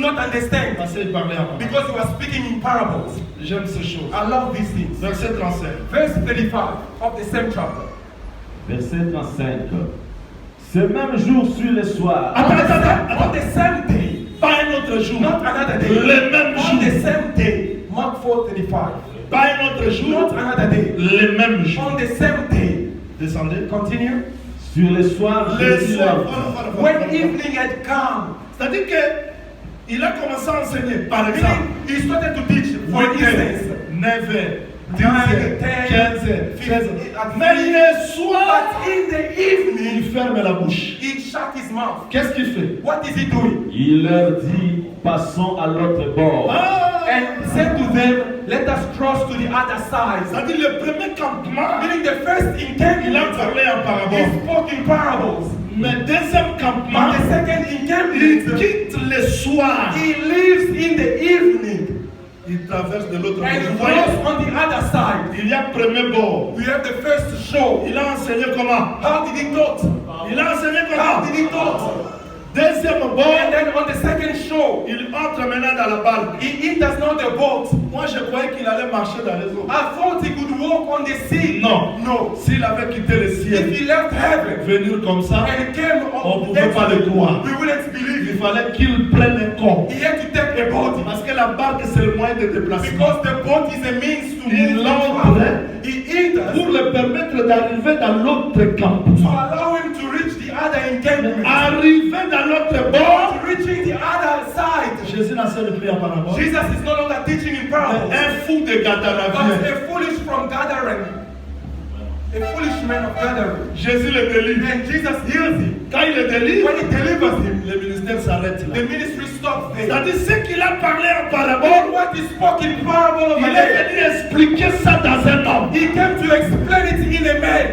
not understand. Parce qu'il parlait en parabole. Because you are speaking in parables. J'aime ces choses. I love these things. Verset 35. Verse 35 of the same chapter. Verset 35. Ce même jour sur le soir. On the same day. Pas un autre jour. Not another day. Le même jour. On the same day. Mark 4:35. Pas un autre jour. Not another day. Le même jour. On the same day. Descendez. Continue. Sur le soir. Le soir. When evening had come. C'est-à-dire que il a commencé à enseigner. Par exemple, He started to teach. For instance. 9h, 10h, 10, 15h, 16h. 15. Mais le soir, But in the evening, il ferme la bouche. he shut his mouth. Qu'est-ce qu'il fait? What is he doing? Il leur dit, passons à l'autre bord. And said to them, let us cross to the other side. C'est-à-dire le premier campement, Meaning the first il a encampment, parlé en he parabole. spoke in parables. Mais deuxième campement, But the second il encampment, quitte le soir. he lives in the evening Il traverse de l'autre and côté. Vous goes voyez, on the other side. il y a premier bord. We have the first show. Il a enseigné comment? How did he taught? Il a enseigné How comment? did he taught? Deuxième And bord, then on the second show, il entre maintenant dans la barque. he enters now the boat. Moi, je croyais qu'il allait marcher dans les eaux. I thought he could walk on the sea. Non. No. S'il avait quitté le ciel, If he left heaven venir comme ça, and came on on ne pouvait pas le croire. we wouldn't believe Il it. fallait qu'il prenne un corps. He had to take a boat Parce que la barque, c'est le moyen de déplacement. because the boat is a means to Il move l'entre He enters pour le permettre d'arriver dans l'autre to campement. allow him to reach the other encampment. Arrivé dans l'autre bord, To reaching the other side. Jésus n'a pas prié en parabole. Jesus is no longer teaching in parables, Un fou de Gadara but vient. a foolish from gathering. A foolish man of gathering. Jésus le délivre. And Jesus heals him. Quand il le délivre, When he delivers him, le ministère s'arrête là. the ministry stops there. C'est-à-dire ce qu'il a parlé en All parabole, what he spoke in parable of il a est day, venu expliquer ça dans un homme. he came to explain it in a man.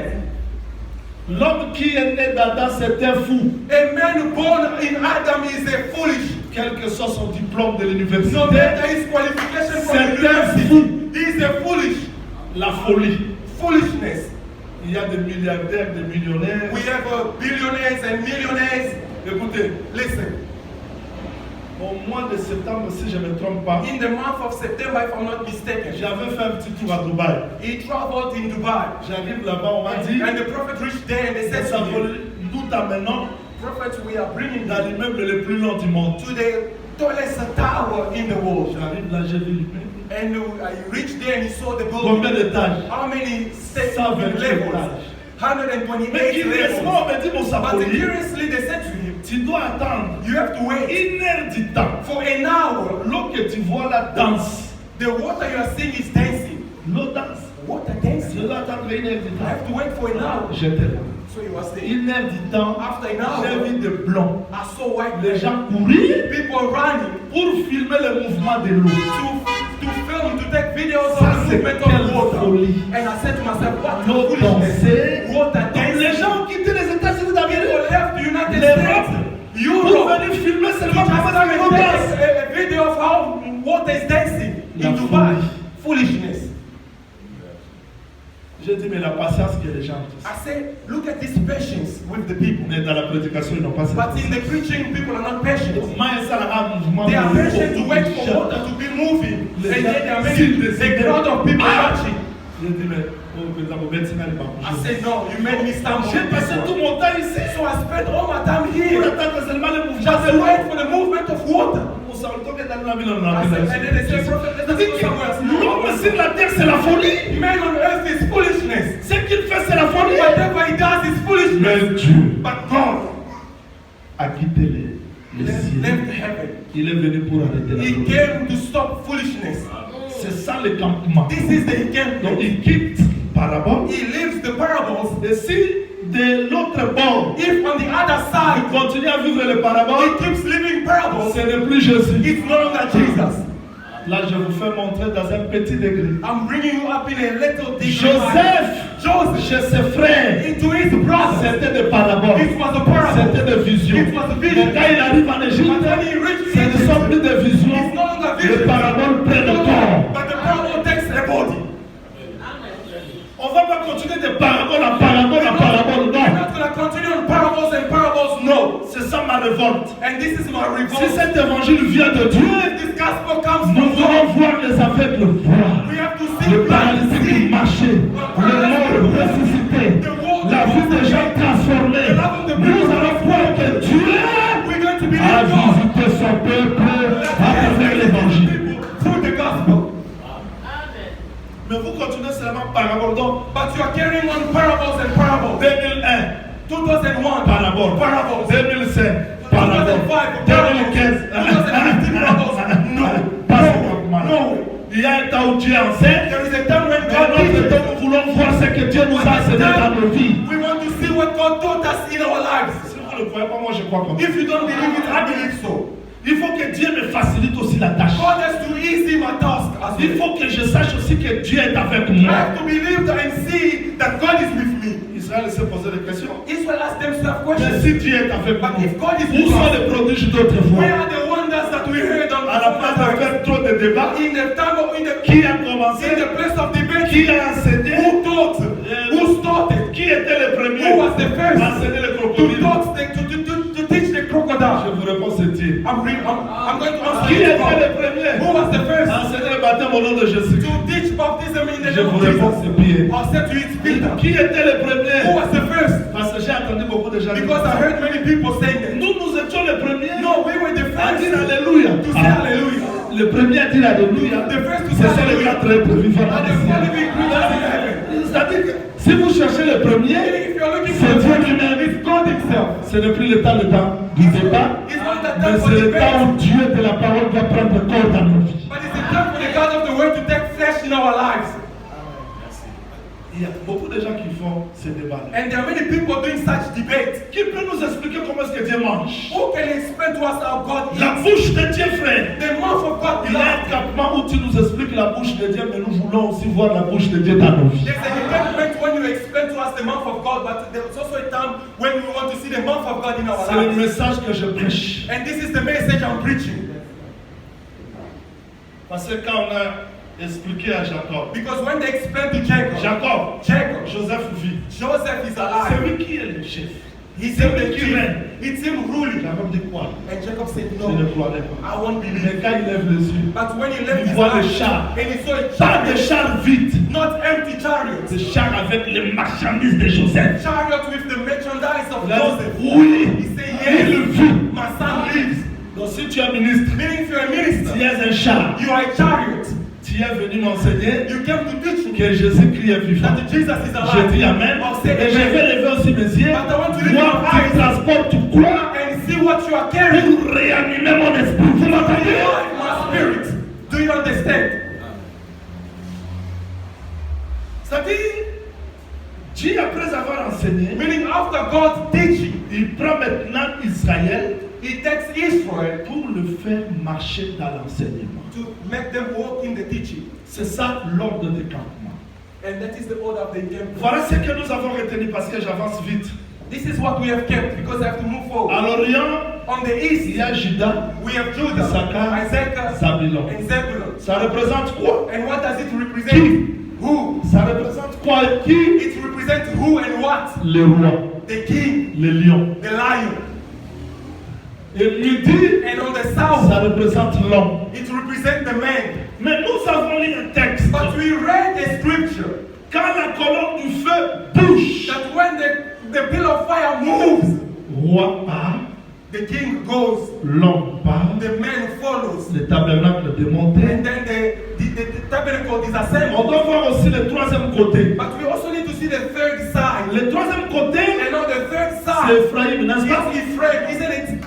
L'homme qui est né d'Adam, c'est un fou. A man born in Adam is a foolish. Quel que soit son diplôme de l'université, No matter his qualification from c'est the un university, fou. he is a foolish. La folie. Foolishness. Il y a des milliardaires, des millionnaires. We have billionaires and millionaires. Écoutez, Listen, au mois de septembre, si je ne me trompe pas, in the month of September, if I'm not mistaken, j'avais fait un petit tour à Dubaï. he traveled in Dubai. J'arrive là-bas, on m'a dit, And the prophet reached there and they said ça to vaut him, nous t'amenons Prophet, we are bringing dans you l'immeuble le plus long du monde. to the tallest tower in the world. J'arrive là, j'ai vu l'immeuble. And I reached there and he saw the Combien building. d'étages? How many steps 128 levels? étages. 128 Mais curieusement, levels. on m'a dit, mon But sapoli, curiously, they said to him, tu dois attendre you have to wait 1 heure du temps. for an hour. L'eau que tu vois là danse. The water you are seeing is dancing. L'eau danse. Water Je dancing. dois attendre 1 heure du I have temps. to wait for an hour. J'étais là. So he was there. 1 heure du temps, After an hour, j'ai vu des blancs. I saw white Les men, gens courir people running pour filmer le mouvement de l'eau. to film, to take videos Ça, of the c'est movement quelle of water. folie. And I said to myself, what L'eau foolishness. dansait. Water Donc, dancing. les gens ont quitté les États-Unis d'Amérique. People left the United L'Europe States, pour Europe, venir filmer to seulement just comment come l'eau and danse. take a video of how water is dancing La in Dubai. folie. Foolishness. J'ai dit, mais la patience que les gens ont. I said, look at this patience with the people. Mais dans la prédication, ils n'ont pas cette But in the preaching, people are not patient. Comment ça a un mouvement They are de l'eau patient to autour wait du for chef. water to be moving. Les And gens then there are s'ils many, décidaient- a crowd of people Ah! watching. J'ai dit, mais oh, président, mon médecin n'a pas I bougé. said, no, you made me stand J'ai passé tout mon temps ici So I spent all my time pour here attendre seulement le mouvement just de to l'eau. wait for the movement of water. On s'en retourne dans la ville, on I a said, and then they said, prophet, let us go somewhere else. l'homme sur la terre, c'est la folie. Man on earth is foolishness. Ce qu'il fait, c'est la folie. Whatever he does is foolishness. Mais Dieu But God a quitté les cieux. left heaven. Il est venu pour arrêter la He folie. came to stop foolishness. C'est ça le campement. This is the Donc encampment. il quitte parabole. He leaves the parables. Et si de l'autre bord, If on the other il side continue à vivre les paraboles, he keeps living parables, ce n'est plus Jésus. it's no longer Jesus. Là, je vous fais montrer dans un petit degré. I'm bringing you up in a little degree. Joseph, chez ses frères, into his brothers. c'était des paraboles. It was a parable. C'était des visions. It was a vision. Mais quand il arrive en Égypte, But when he reached ce ne sont plus des visions. it's no longer Les vision. paraboles prennent le corps. But the parable takes a body. On ne va pas continuer de parabole en parabole en parabole. We're Non. not going to continue on parables and parables. No. C'est ça ma révolte. And this is my Je Si gospel. cet évangile vient de Dieu, If this gospel comes nous from voulons God, voir les aveugles voir, we have to see le blind paralytique see, marcher, le mort ressuscité, la vie des gens transformée. Nous allons voir que Dieu we're going to believe a God visité son peuple à travers l'évangile. through the gospel. Mais vous continuez seulement parabole. Donc, But you are carrying on parables and parables. 2001, 2001 parabole. parables. 2005, parabole. 2005 parables. 2015, 2015 parables. No, no. Il y a un temps où Dieu enseigne. There is a time when Mais God notre teaches. temps, nous voulons voir ce que Dieu nous a enseigné dans nos vies. We want to see what God taught us in our lives. Si vous ne le croyez pas, moi je crois comme ça. If you don't believe it, I believe so. Il faut que Dieu me facilite aussi la tâche. God has to easy my task as Il well. faut que je sache aussi que Dieu est avec I moi. have to believe and see that God is with me. Israël s'est posé des questions. Israel asked themselves Mais questions. si Dieu est avec But if nous, God is où with sont us, les prodiges d'autrefois? where are the wonders that we heard on À la place de faire trop de débats, in the time of in the qui a commencé? in the place of debate? Qui a enseigné? Who taught? Who started? Qui était le premier Who was the first à enseigner le to crocodile? to teach the Je crocodile? vous réponds, c'est Dieu. I'm going to answer Qui you. était le premier Who was the first à enseigner le baptême au nom de Jésus? to teach baptism in the Je name vous of réponds, Jesus? c'est Pierre. I said to you, it's Peter. Qui était le premier? Who was the first? Parce que j'ai entendu beaucoup de gens dire Because I ça. heard many people saying that. Nous étions les premiers No, we were the à first dire Alléluia. to say hallelujah. Le premier à dire Alléluia, The first to ce say sont les hallelujah. quatre êtres vivants dans And le the ciel. four living creatures in heaven. C'est-à-dire que si vous cherchez le premier, If you're looking c'est for Dieu the lui-même. it's God himself. Ce n'est plus le temps du débat, It's not the mais time for c'est le temps debate, où Dieu de la parole va prendre corps dans nos vies. but it's the time for the God of the word to take flesh in our lives. Il y a beaucoup de gens qui font ces débats-là. And there are many people doing such debate. Qui peut nous expliquer comment est-ce que Dieu mange? Who can explain to us how God La eats? bouche de Dieu, frère. The mouth of God Il y a un belongs. campement où tu nous expliques la bouche de Dieu, mais nous voulons aussi voir la bouche de Dieu dans nos vies. There's a development when you explain to us the mouth of God, but there's also a time when we want to see the mouth of God in our C'est le lives. message que je prêche. And this is the message I'm preaching. Parce que quand on a expliqué à Jacob, Because when they explain to Jacob, Joseph vit. Joseph is C'est alive. lui qui est le chef. He's C'est in lui the qui king. règne. It's him ruling. Jacob dit quoi? And Jacob said, Je ne no, croirais pas. I won't believe. Mais quand il lève les yeux, But when he left il his voit les eyes, chars. and he saw a Pas des chariot, chars vides, not empty chariots, des chars avec les marchandises de Joseph. chariot with the merchandise of Il a Joseph. dit, oui, He said, il yes, vit. my son lives. Donc si tu es ministre, Meaning if you're a minister, tu es un char, you are a chariot. tu es venu m'enseigner You came to teach me que Jésus-Christ est vivant. that Jesus is Je dis alive. Amen. I'll say Et je amen. vais lever aussi mes yeux. But I want to lift Voir my tu eyes transportes quoi and see what you are carrying. pour réanimer mon esprit. Vous m'entendez? Revive my spirit. Do you understand? C'est-à-dire, Dieu, après avoir enseigné, Meaning after God teaching, il prend maintenant Israël he takes Israel pour le faire marcher dans l'enseignement. to make them walk in the teaching. C'est ça l'ordre de campement. And that is the order of the temple. Voilà ce que nous avons retenu parce que j'avance vite. This is what we have kept because I have to move forward. À l'Orient, On the il east, y a Juda, we have Judah, Issachar, Isaac, Zabulon. and Zebulun. Ça représente quoi? And what does it represent? Who? Ça représente quoi? Qui? It represents who and what? Le roi, The king, le lion. the lion. Et midi, And on the south, ça représente l'homme. it represents the man. Mais nous avons lu un texte. But we read a scripture Quand la colonne du feu bouge, that when the pillar of fire moves, roi part, the king goes, l'homme part, the man follows. le tabernacle démonté. And then the tabernacle is On assembled. doit voir aussi le troisième côté. But we also need to see the third side. Le troisième côté, And on the third c'est side, Ephraïm, n'est-ce pas? it's Ephraim, isn't it?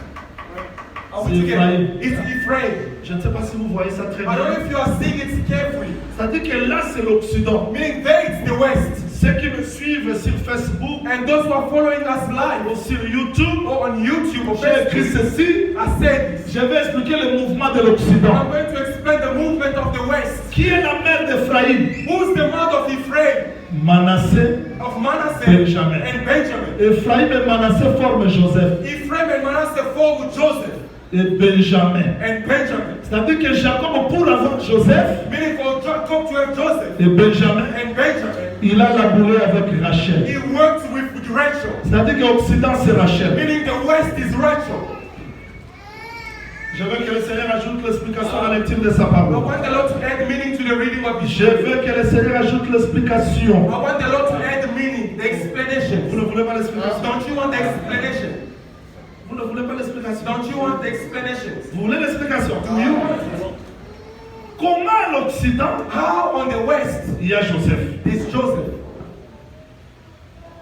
Are we C'est together? Ephraim. It's Ephraim. Je ne sais pas si vous voyez ça très I don't know bien. if you are seeing it carefully. C'est-à-dire que là, c'est l'Occident. Meaning there it's the west. Ceux qui me suivent sur Facebook And those who are following us live ou sur YouTube, or on YouTube or j'ai écrit Facebook, ceci. I said this. Je vais expliquer le mouvement de I'm l'Occident. going to explain the movement of the west. Qui est la mère d'Ephraïm? Who's the mother of Ephraim? Manassé. Of Manasseh Benjamin. and Benjamin. Ephraïm et Manassé forment Joseph. Ephraim and Manasseh formed Joseph Et Benjamin. and Benjamin. C'est-à-dire que Jacob, pour avoir Joseph Meaning for Jacob to have Joseph et Benjamin, and Benjamin, il a labouré avec Rachel. he worked with Rachel. C'est-à-dire que l'Occident, c'est Rachel. Meaning the west is Rachel. Je veux que le Seigneur ajoute l'explication à la lecture de sa I parole. want the Lord to add meaning to the reading of His Je word. veux que le Seigneur ajoute l'explication. I want the Lord to add the meaning, the Vous explanation. ne voulez pas l'explication? Don't you want the explanation? Vous ne voulez pas l'explication? Don't you want the explanations? Vous voulez l'explication? Do you want it? Comment à l'Occident, How on the West il y a Joseph? is Joseph?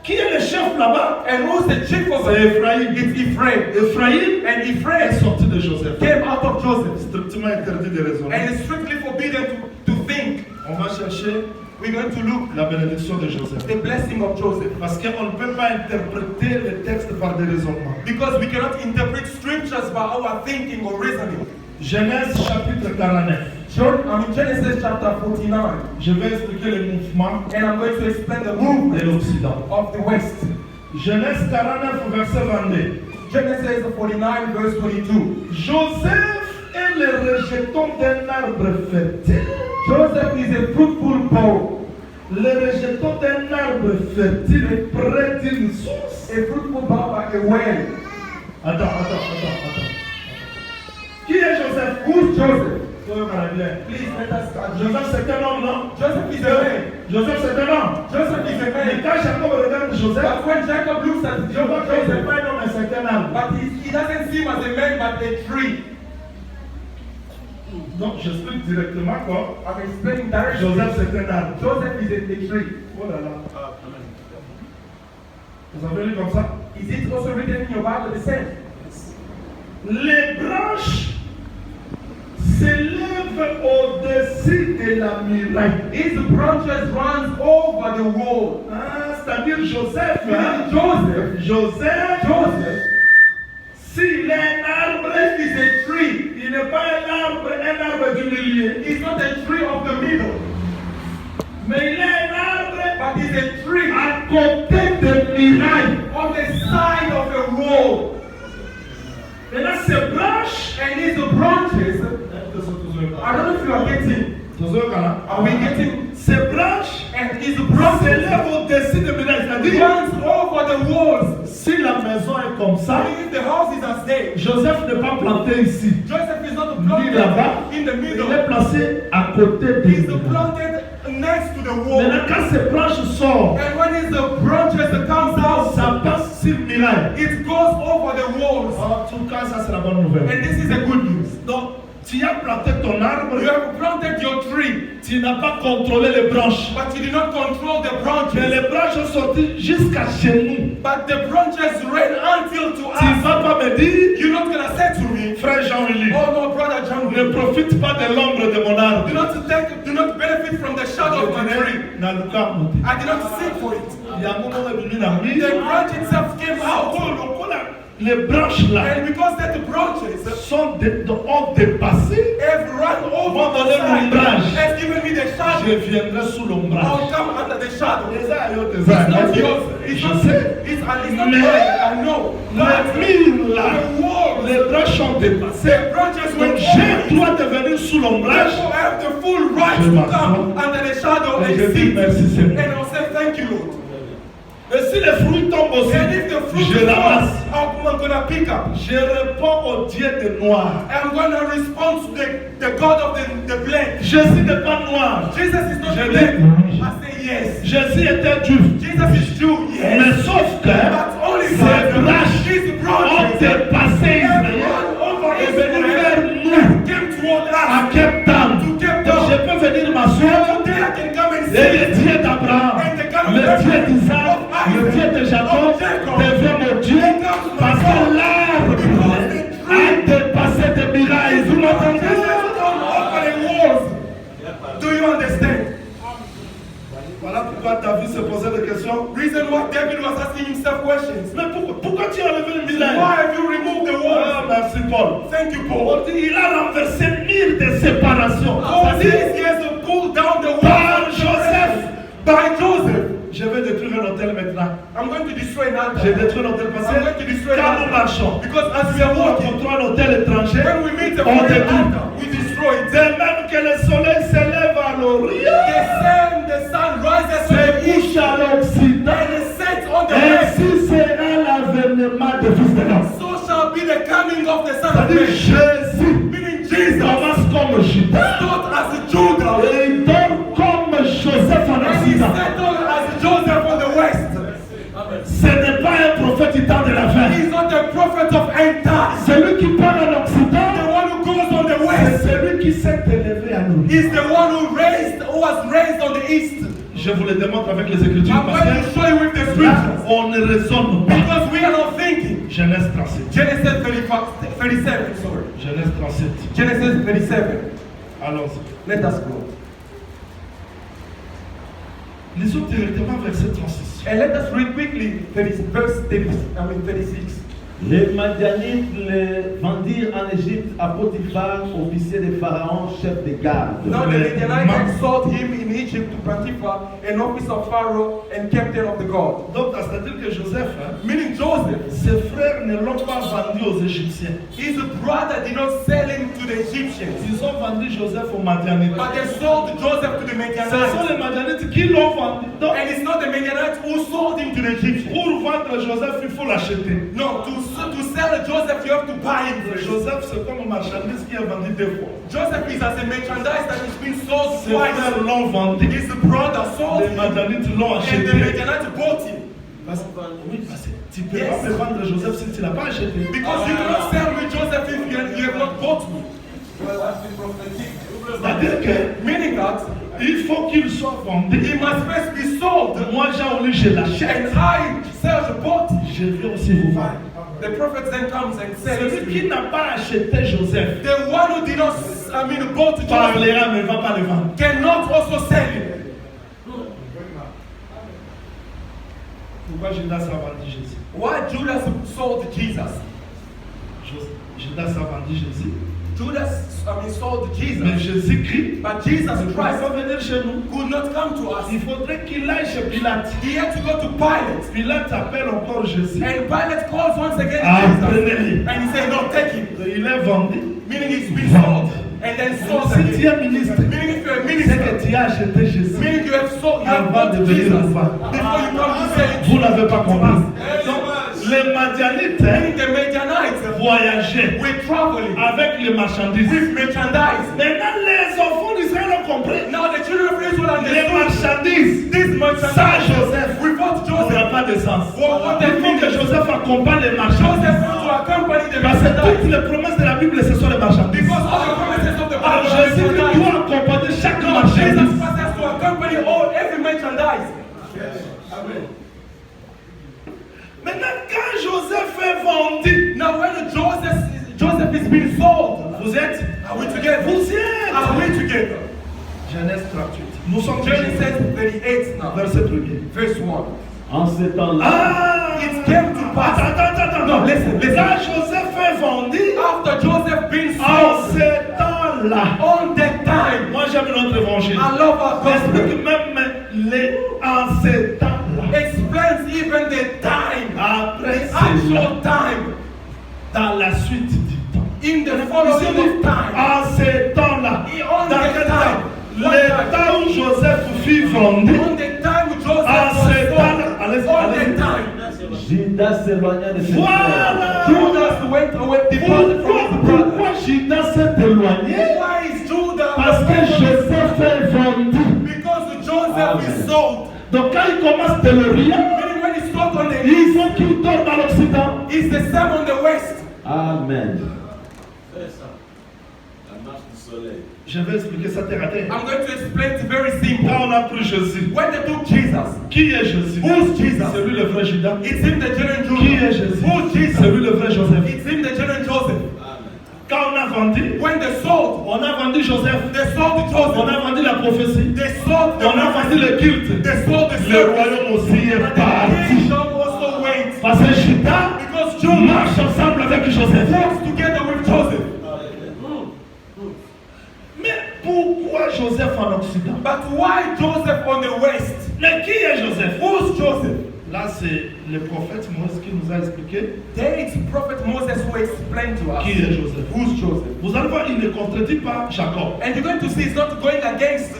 Qui est le chef là-bas? And who's the chief of C'est it? Ephraïm. It's Ephraim. Ephraïm And est Ephraim sorti de Joseph. came out of Joseph. Strictement interdit de raisonner. And it's strictly forbidden to think. On va chercher We're going to look la bénédiction de Joseph. the blessing of Joseph. Parce qu'on ne peut pas interpréter les textes par des raisonnements. Because we cannot interpret scriptures by our thinking or reasoning. Genèse chapitre 49. Genesis chapter 49. Je vais expliquer le mouvement And I'm going to explain the de movement l'Occident. of the West. Genèse 49, verset 22. Genesis 49 verse 22. Joseph est le rejeton d'un arbre fertile. Joseph is a fruitful bough. Le rejeton d'un arbre fertile près d'une source. A fruitful bough by a well. Attends. Qui est Joseph? Who's Joseph? Please let us start. Joseph c'est un homme, non? Joseph is a man. Joseph c'est un homme. Joseph is a Mais man. quand Jacob regarde Joseph, But when Jacob looks at je vois que c'est Joseph, pas un homme, mais c'est un arbre. but he doesn't see him as a man but a tree. Donc j'explique directement quoi. I'm explaining directly. Joseph c'est un arbre. Joseph is a tree. Oh là là. Vous avez lu comme ça? Is it also written in your Bible the same? Les branches s'élèvent au-dessus de la muraille. His branches runs over the wall. Ah, c'est-à-dire Joseph. Hein? Joseph, S'il est un arbre, is a tree. il n'est pas un arbre du milieu. He's not a tree of the middle, Mais il est un arbre but he's a tree à côté de muraille. on the side of a wall. Maintenant, ces branches. And his branches, I don't know if you are getting. Are we getting? Ces branches And his branches s'élèvent au-dessus de muraille. C'est-à-dire, runs over the walls. si la maison est comme ça, If the house is as there, Joseph n'est pas planté ici. Joseph is not Ni là-bas, planted in the il middle. est placé à côté de He's muraille. planted next to the wall. Maintenant, quand ces branches sortent, And when his branches comes out, ça passe sur muraille. it goes over the walls. En tout cas, ça c'est la bonne nouvelle. And this is a good news. Donc, tu as planté ton arbre, You have planted your tree, tu n'as pas contrôlé les branches. but you did not control the Mais branches. les branches sont sorties jusqu'à chez nous. But the branches ran until to Tu ne us. vas pas me dire, You're not gonna say to me, frère Jean-Willy, oh no, brother John, ne profite pas de l'ombre de mon arbre. do not benefit from the shadow of my tree. Na luka mote. I did not seek for it. Ya mono na bimi na mi. The branch itself came out. Les branches là And because that the branches ont dépassé. have run over the side, has given me the Je shadow. viendrai sous l'ombrage. I'll come under the shadow. Les It's aïeux not des yours. aïeux. It's Je not, sais. it's not Mais mine. I know. But les murs là, the walls, les branches ont dépassé. the branches Donc went j'ai over. droit de venir sous l'ombrage. Therefore, I have the full right Je to m'assois. come under the shadow Et je and dis sit. merci Seigneur. And I'll say thank you, Lord. Et si les fruits tombent aussi, And if the fruit je ramasse. falls, I'm gonna pick up. Je réponds au Dieu des noirs. I'm gonna respond to the God of the black. Jésus n'est pas noir. Jesus is not Je black. dis, I say yes. Jésus était juif. Jesus is Jew. Yes. Mais sauf que But only ces God, branches these ont branches dépassé Israël over et venu Israel vers nous came toward à us. Cape Town. To Cape Donc je Town. peux venir m'asseoir. Today I can come and Et see le Dieu d'Abraham, le Dieu d'Isaac, le Dieu de Jacob devient mon Dieu parce que l'arbre a dépassé des murailles. Vous m'entendez? over the walls. Do you understand? Voilà pourquoi David se posait des questions. Reason why David was asking himself questions. Mais pourquoi tu as enlevé le muraille? Why have you removed the Ah, walls? merci Paul. Thank you, Paul. Il a renversé le mur de séparation. Paul C'est-à-dire, says he has to pull down the par walls Joseph, by Joseph. je vais détruire un hôtel maintenant. I'm going to destroy an J'ai altar. détruit un hôtel parce I'm going to destroy que an quand nous altar. marchons, Because as we si are nous walking, rencontrons un hôtel étranger, when we meet a on foreign détruit. altar, we destroy it. De même que le soleil s'élève à l'Orient, The sun rises se on the east couche à l'Occident, and it sets on the west. ainsi sera l'avènement de Fils de l'homme. So shall be the coming of the Son of C'est-à-dire Man. Jésus qui s'est élevé à nous. He's the one who was raised on the east. Je vous le démontre avec les Écritures I'm parce going to show you with the que là, scriptures. on ne raisonne pas. Because we are not thinking. Genèse 37. Genesis 37, sorry. Genèse 37. Genesis 37. Allons-y. Let us go. Lisons directement verset 36. And let us read quickly verse 36. Les Madianites les vendirent en Égypte à Potiphar, officier de Pharaon, chef de garde. Now the Midianites sold him in Egypt to Potiphar, an officer of Pharaoh and captain of the guard. Donc, c'est-à-dire que Joseph, Meaning Joseph, ses frères ne l'ont pas vendu aux Égyptiens. his brother did not sell him to the Egyptians, Ils ont vendu Joseph aux Madianites. but they sold Joseph to the Ce sont Midianites. les Madianites qui l'ont vendu. Donc, And it's not the Midianites who sold him to the Egyptians. pour vendre Joseph, il faut l'acheter. No, to sell Joseph, you have to buy him first. Joseph, c'est comme une marchandise qui est vendue deux fois. Joseph is as a merchandise that is being sold Ses twice. frères l'ont vendu. His brother sold Les him, Madianites l'ont and the acheté. Midianites bought him. Parce que tu ne peux pas me vendre Joseph si tu ne l'as pas acheté. Because you cannot sell me Joseph if you have not bought me. C'est-à-dire que Meaning that il faut qu'il soit vendu. he must first be sold. Moi, Jean-Oli, je l'achète. And I, Serge, bought him. Je vais aussi vous vendre. The prophet then comes and says, Celui qui n'a pas acheté Joseph the one who did not, bought Joseph parlera mais ne va pas le vendre. cannot also sell him. Pourquoi Judas a vendu Jésus? Why Judas sold Jesus? Judas a vendu Jésus. Judas, sold Mais Jesus. Jésus-Christ But Jesus ne peut Christ pas venir chez nous. could not come to us. Il faudrait qu'il aille chez Pilate. He had to go to Pilate. Pilate appelle encore Jésus. And Pilate calls once again Ah, Jesus. prenez-le. And he said, no, take him. Il est vendu. Meaning he's been sold. And then sold Si tu again. es ministre, Meaning if you're a c'est minister, que tu as acheté Jésus. meaning you have sold, you have Avant bought de venir Jesus. au roi. Before you come to say Vous n'avez pas compris. Yes. Donc, les Madianites Meaning the Midianites voyageaient were traveling avec les marchandises. with merchandise. Maintenant, les enfants d'Israël ont compris. Now the children of Israel Les understood marchandises, this sans merchandise Joseph, without ça Joseph. n'a pas de sens. What Il faut que Joseph accompagne les marchandises. Joseph had to accompany the Parce que toutes merchandise. les promesses de la Bible, ce sont les marchandises. Because all the promises of the Alors Bible are Jésus merchandise. doit accompagner chaque Jesus marchandise. Christ has to accompany every merchandise. Maintenant, quand Joseph est vendu, Now when Joseph is being sold, vous êtes, are we together? vous êtes. Are we together? Genèse 38. Nous sommes Genesis 38 now, verset 1er. verse 1. En ce temps-là, Ah! It came to pass. Attends. No, listen. Quand Joseph est vendu, After Joseph being en sold, ce temps-là, on that time, moi j'aime notre évangile. I love our Parce gospel. que même les, en ce temps-là, Explains even the time, après the cela, actual time, dans la suite du temps. in the following of time. En ce temps-là, On dans the quel time. temps? What Le time? temps où Joseph fut vendu, On the time Joseph en was ce sold, temps-là, allez-y, on allez-y. the time, Judas s'éloigna de ses frères. Voilà! Judas went away, departed from his brother. Pourquoi Judas s'est éloigné? Why is Judas? Parce que Joseph est vendu. Because Joseph is sold. Donc quand il commence Théoria, Meaning when he's sold on the il east, faut qu'il tourne dans l'Occident. it's the same on the west. Amen. Je vais expliquer ça terre à terre. I'm going to explain it very simple. Quand on a pris Jésus, When they took Jesus, qui est Jésus? Who's Jesus? C'est lui le vrai Judas. it's him the children Qui est Joseph. Jésus? Who's C'est Jesus? lui le vrai Joseph. It's him the children Joseph. Quand on a vendu, When they sold, on a vendu Joseph. they sold On Joseph. a vendu la prophétie. They sold the On a vendu le culte. They sold the Le service. royaume aussi est But the parti. kingdom also went. Parce que Judas Because Judas marche ensemble avec Joseph. walks together with Joseph. Mais pourquoi Joseph en Occident? But why Joseph on the west? Mais qui est Joseph? Who's Joseph? Là, c'est le prophète Moïse qui nous a expliqué There is prophet Moses who explained to us qui est Joseph. who's Joseph. Vous allez voir, il ne contredit pas Jacob. And you're going to see it's not going against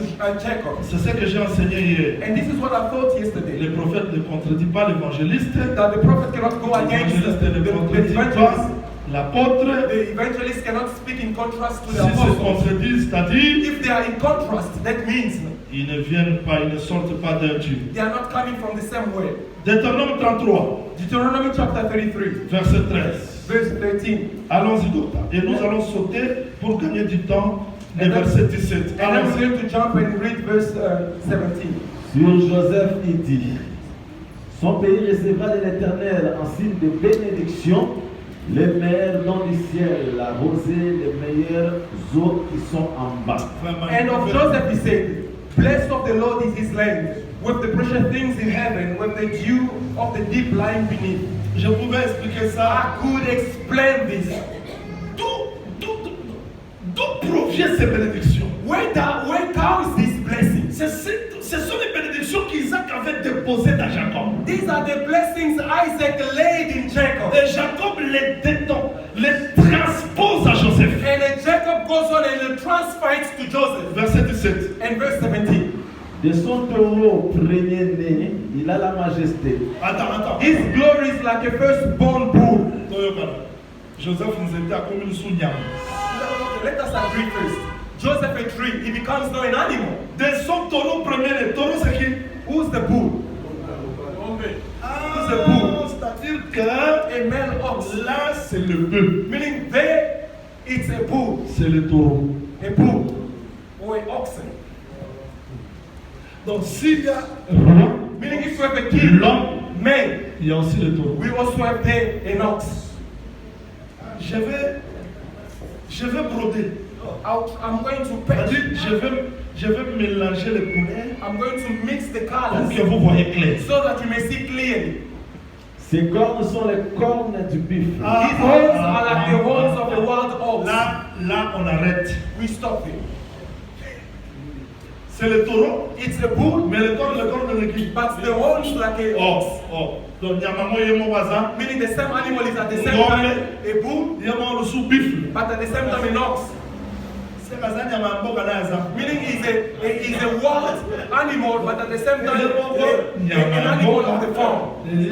Jacob. C'est ce que j'ai enseigné hier. And this is what I thought yesterday. Le prophète ne contredit pas l'évangéliste. That the prophet cannot go against L'évangéliste ne the contredit evangelist. pas l'apôtre. The evangelist cannot speak in contrast to Si the se apostles. contredit, c'est-à-dire, If they are in contrast, that means ils ne viennent pas, ils ne sortent pas d'un Dieu. they are not coming from the same way. Deutéronome 33, Deuteronomy chapter 33, verset 13. verse 13. Allons-y, docteur. Et nous allons sauter pour gagner du temps Le verset 17. And then we're Allons-y. going to jump and read verse 17. Sur Joseph, il dit, son pays recevra de l'Éternel en signe de bénédiction les meilleurs dons du ciel, la rosée, les meilleures eaux qui sont en bas. Vraiment, And of Joseph he said, blessed of the Lord is his land, with the precious things in heaven, with the dew of the deep lying beneath. je pouvais expliquer ça. I could explain this. D'où provient ces bénédictions? Where comes this blessing? Ce sont les bénédictions qu'Isaac avait déposées dans Jacob. These are the blessings Isaac laid in Jacob. Et Jacob les détend, les transpose à Joseph. And then Jacob goes on and transfers it to Joseph. Verset 17. And verse 17. De son taureau premier-né, il a la majesté. Attends. His glory is like a firstborn bull. Joseph nous était à comme une sougname. Let us agree first. Joseph a tree, he becomes now an animal. De son taureau premier-né. Taureau c'est qui? Who's the bull? Who's the bull? C'est-à-dire que A male ox. là c'est le bœuf. Meaning there, it's a bull. C'est le taureau. A bull. Or an oxen. Donc s'il y a roi, Meaning if you have a king, l'homme, man, il y a aussi le taureau. we also have there an ox. Je vais broder. I'm going to C'est-à-dire, je vais mélanger les couleurs I'm going to mix the pour colors que vous voyez clair. so that you may see clearly. Ses cornes sont les cornes du buffle. These horns are like the horns of a wild ox. Là, on arrête. We stop it. C'est le taureau, It's a bull, mais le corps de qui? but the horns like a ox. Donc, il y a maman et mon voisin. Meaning the same animal is at the same time a bull, Il y a mon sous bifle. but at the same time an ox. C'est Kazan, il y a ma mboka là, ça. Meaning he's a wild animal, but at the same time an animal of the farm. Meaning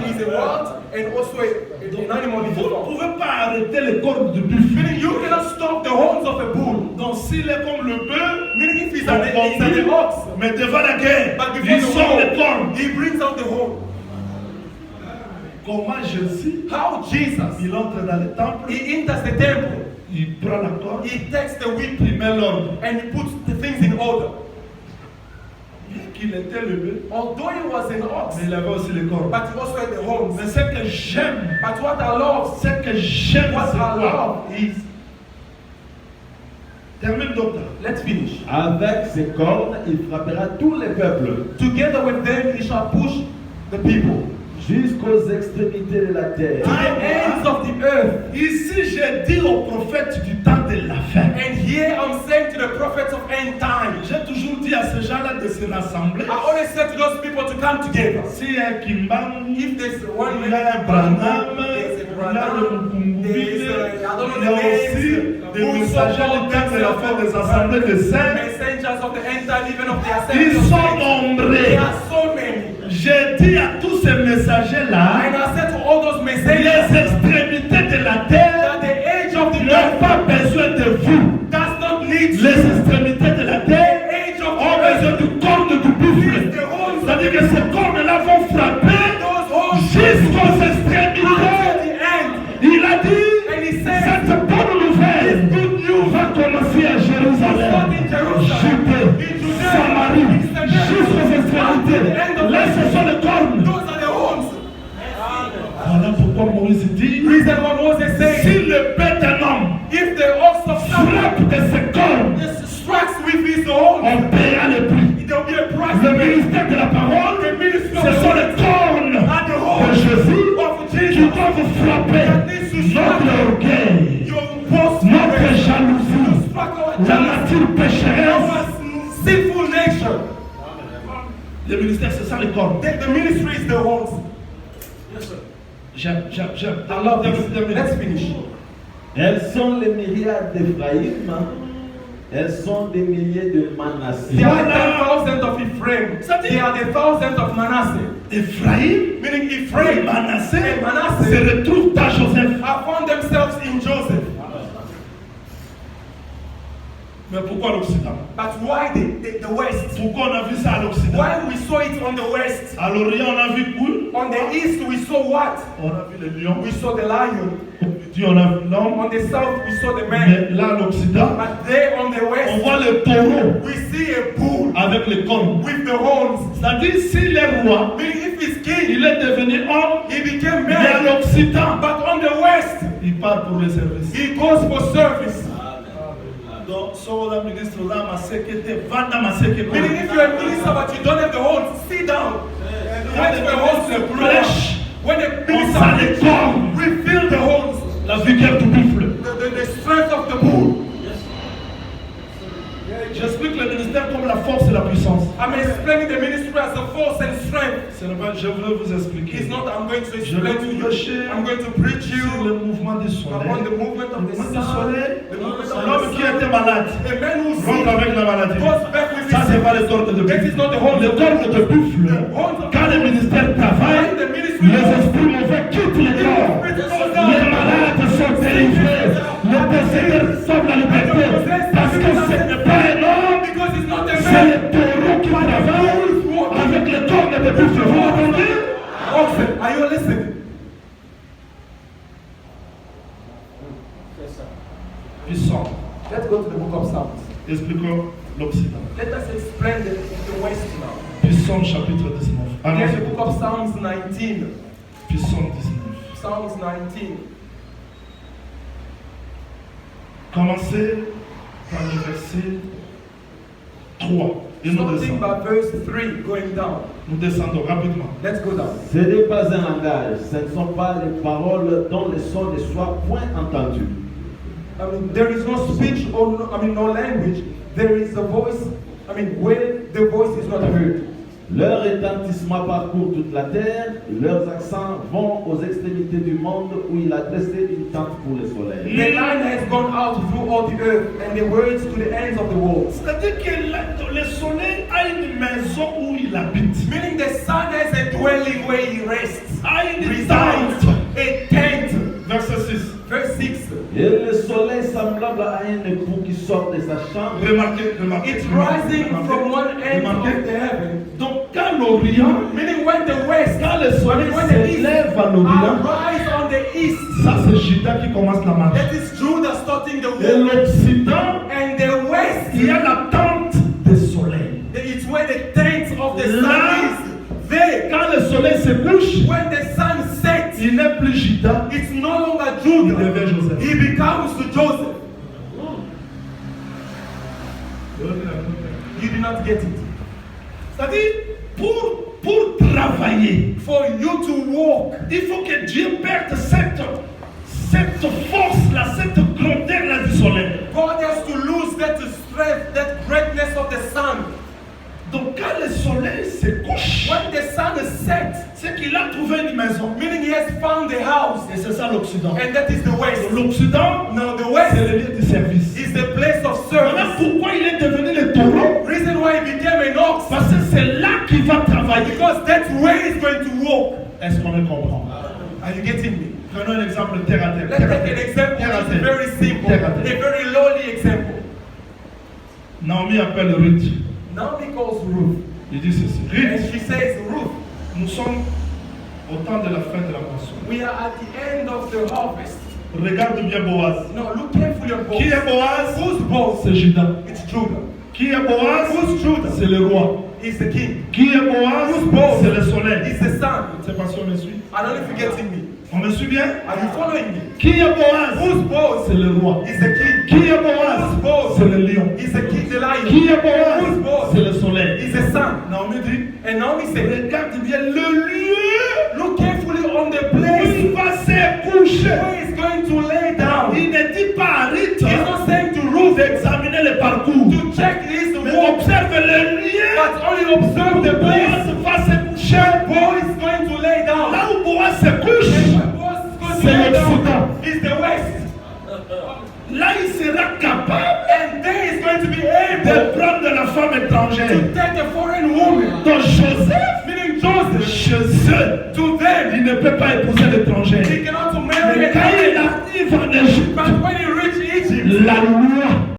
he's a wild and also an animal in the Vous ne farm. pouvez pas arrêter les cornes de buffle. Meaning you cannot stop the horns of a bull. Donc, s'il est comme le bœuf, Meaning if he's an ox, mais devant la guerre, but il before the sort les war, cornes. he brings out the horn. Comment Jésus, How Jesus, il entre dans le temple, he enters the temple, il prend la corde, he takes the whip il met l'ordre. and he puts the things in order. Bien qu'il était le bœuf, Although he was an ox, mais il avait aussi les cornes. but he also had the horns. Mais ce que j'aime, But what I love, c'est what I quoi? love is, Termine docteur. let's finish. Avec ses cornes, il frappera tous les peuples Together with them, he shall push the people jusqu'aux extrémités de la terre. to the ends of the earth. Ici, j'ai dit aux prophètes du temps de la fin. And here I'm saying to the prophets of end time, J'ai toujours dit à ces gens-là de se rassembler. I always said to those people to come together. S'il y a un Kimbang, If there's one il y a un Branham, there's a il y a le Branham, Mukumbile, there's I don't know il y a the aussi names, des messagers du temps de la fin des assemblées de saints. messengers of the end time, even of the Ils assemblies. sont There nombreux. are so many. J'ai dit à tous ces messagers-là, And I said to all those les messengers extrémités de la terre that the age of the n'ont earth pas besoin de vous. does not need Les extrémités de la terre the age of ont the besoin earth. du corne du buffle. The horns, C'est-à-dire que ces cornes-là vont frapper those horns jusqu'aux until extrémités. the end. Il a dit, And he said, cette bonne nouvelle va commencer à Jérusalem, not in Jerusalem, Judée, in Judea, Samarie, in Samaria, jusqu'aux extrémités. until the end of Là, the ce sont les cornes. Those are the horns. Voilà pourquoi Moïse dit, Reason what Moses said, si le père d'un homme if the ox of Samuel frappe de ses cornes, strikes with his horn, on paiera le prix. there will be a price Le to pay. ministère de la parole, The ministry of ce sont les cornes and the de horn Jésus of qui Jesus doivent frapper notre orgueil, your boast, notre jalousie, struck our la jealousy, nature pécheresse. our sinful nature. Le ministère, c'est ça les cornes. The ministry is the horns. J'aime. I love this. Let's finish. Elles sont les myriades d'Éphraïm, elles sont des milliers de Manassé. There are 10,000 of Ephraim. There are the thousands of Manasseh. Ephraïm Meaning et Ephraim Manassé and se Manasseh retrouvent dans Joseph. have found themselves in Joseph. Mais pourquoi l'Occident? But why the West? Pourquoi on a vu ça à l'Occident? Why we saw it on the West? À l'Orient, on a vu quoi? On the East we saw what? On a vu le lion. We saw the lion. On dit dit on a vu l'homme, On the south, we saw the man. mais là à l'Occident, But there on the on west, voit le taureau we see a bull avec les cornes. with the horns. C'est-à-dire, s'il est roi, Meaning if he's king, il est devenu homme, he became mais à man. l'Occident, But on the west, il part pour le service. he goes for service. Donc, so la ministre là, ma sécurité, va dans ma sécurité. Meaning if you're a minister but you don't have the horns, sit down. When the horns are Prêche, when the on sent les minister cornes, reveal the horns, la vigueur du buffle. the strength of the bull. J'explique le ministère comme la force et la puissance. I'm explaining the ministry as a force and strength. Ce n'est pas, je veux vous expliquer. It's not I'm going to Je explain vais to vous you. prêcher I'm going to preach sur you le mouvement du upon soleil. the movement Le of the mouvement du sun. soleil, The movement of l'homme the qui sun. était malade, A man who rentre avec la maladie. goes back with Ça, his c'est pas les cordes de That is not the buffle. horns Les of cordes de buffle, quand le ministère travaille, When the ministry les esprits mauvais quittent les corps. Les malades sont délivrés. Les possédés reçoivent la liberté. Parce que ce n'est pas un homme, because it's not a c'est man. le taureau qui travaille avec les cornes de buffle. Vous m'entendez? Oxen, are you listening? Puissant. Let's go to the book of Psalms. Expliquons l'Occident. Let us explain the West now. Puissant chapitre 19. Here's the Allons-y. book of Psalms 19. Puissant 19. Psalms 19. Commencez par le verset 3. Et nous Starting descendons. by verse 3, going down. Nous descendons rapidement. Let's go down. Ce n'est pas un langage, ce ne sont pas les paroles dont le son ne soit point entendu. There is no speech or no language. There is a voice. Where the voice is not heard. Leur retentissement parcourt toute la terre, leurs accents vont aux extrémités du monde où il a dressé une tente pour le soleil. The line has gone out through all the earth, and the words to the ends of the world. C'est-à-dire que le soleil a une maison où il habite. Meaning the sun has a dwelling where he rests, A une resides, tente. a tent. Verset 6. Verse 6. Et le soleil semblable à un époux qui sort de sa chambre. Remarquez. It's rising from one end of the heaven. Donc, quand l'Orient, Meaning when the west, quand le soleil when the east s'élève à l'Orient, arise on the east, ça c'est Juda qui commence la marche. that is Judah starting the Et war. l'Occident, And the west, il y a la tente du soleil. it's where the tent of the Là, sun is. There, quand le soleil se couche, when the sun sets, il n'est plus Juda, it's no longer il Judah. devient Joseph. He becomes to Joseph. You did not get it. C'est-à-dire, pour travailler, For you to walk, il faut que Dieu perde cette force-là, cette grandeur-là du soleil. God has to lose that strength, that greatness of the sun. Donc quand le soleil se couche, When the sun sets, c'est qu'il a trouvé une maison. meaning he has found the house, Et c'est ça l'Occident. and that is the west. L'Occident, Now the c'est west le lieu du service. is the place of Voilà service. pourquoi il est devenu le taureau. Reason why he became an ox, Parce que c'est là qu'il va travailler. because that's where he's going to walk. Est-ce qu'on me comprend? Are you getting me? Prenons un exemple terre à terre. Let's take an example Terre à which is terre. very simple, Terre à a terre. very lowly example. Naomi appelle Ruth. Naomi calls Ruth, Il dit ceci. and Ruth, she says, Ruth, nous sommes au temps de la fin de la moisson. we are at the end of the harvest. Regarde bien Boaz. Now look carefully on Qui Boaz. est Boaz? Who's Boaz? C'est Judas. It's Judah. Qui est Boaz? Who's Judah? C'est le roi. He's the king. Qui est Boaz? Who's Boaz? C'est le soleil. He's the sun. C'est parce qu'on me suit. I don't know if you're getting me. On me suit bien? Are you following me? Qui est Boaz? Who's Boaz? C'est le roi. He's the king. Qui est Boaz? Who's Boaz? C'est le lion. He's the king, the lion. Qui est Boaz? Who's Boaz? C'est le soleil. He's the sun. Naomi dit, And Naomi said, regarde bien le lieu look carefully on the où place il va se coucher. where he's going to lay down. Il ne dit pas à Ruth He's not saying to Ruth d'examiner le parcours. to check his Mais walk, observe le lieu but only observe the Boaz place va se coucher. where Boaz is going to lay down. Là où Boaz se And couche, where Boaz is going to c'est lay l'Occident. down is the west. là il sera capable And there is going to be de able prendre la femme étrangère. to take